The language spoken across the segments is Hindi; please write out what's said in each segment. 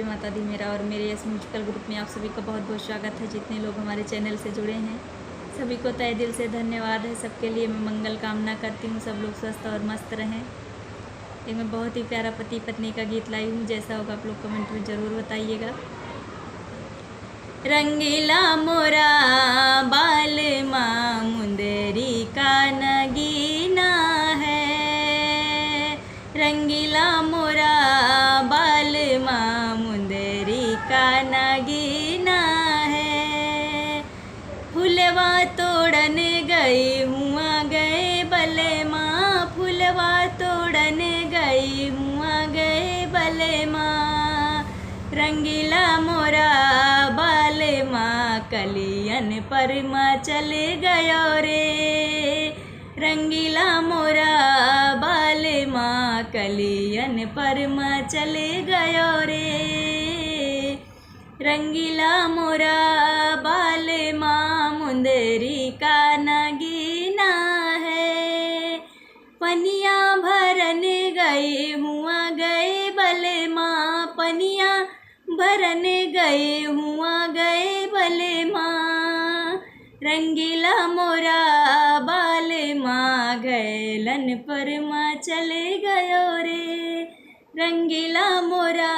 जय माता दी। मेरा और मेरे यस म्यूजिकल ग्रुप में आप सभी का बहुत बहुत स्वागत है। जितने लोग हमारे चैनल से जुड़े हैं सभी को तहे दिल से धन्यवाद है। सबके लिए मैं मंगल कामना करती हूँ, सब लोग स्वस्थ और मस्त रहें। एक मैं बहुत ही प्यारा पति पत्नी का गीत लाई हूँ, जैसा होगा आप लोग कमेंट में ज़रूर बताइएगा। रंगीला मोरा बाल माँ मुंदरी का नगीना है, रंगीला मोरा बाल माँ मुंदरी का नगीना है। फुलवा तोड़न गई हुआ गए बले माँ, फुलवा तोड़न गई हुआ गए बले माँ। रंगीला मोरा बाल माँ कलियन पर माँ चले गयो रे, रंगीला मोरा बाल माँ कलियन पर माँ चले गयो रे। रंगीला मोरा बाल माँ मुंदरी का नगीना है। पनिया भरन गए हुआ गए बले माँ, पनिया भरन गए हुआ गए बले माँ। रंगीला मोरा बाल माँ गैलन पर माँ चले गयो रे, रंगीला मोरा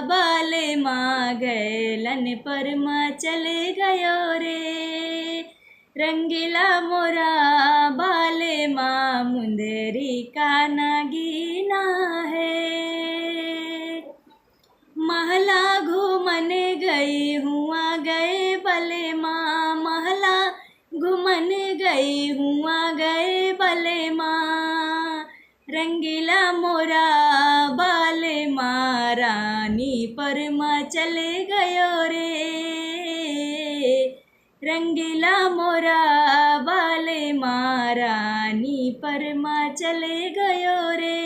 बाल माँ गैलन पर माँ चले गयो रे। रंगीला मोरा बाल माँ मुंदरी का नगीना है। महला घूमन गई हुआ गए बले माँ, महला घूमन गई हुआ गए बले माँ। रंगीला मोरा बाल माँ रानी पर माँ चले गयो रे, रंगीला मोरा बाल माँ रानी पर माँ चले गयो रे।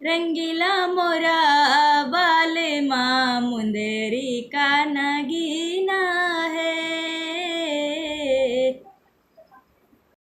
रंगीला मोरा बाल माँ मुंदरी का नगीना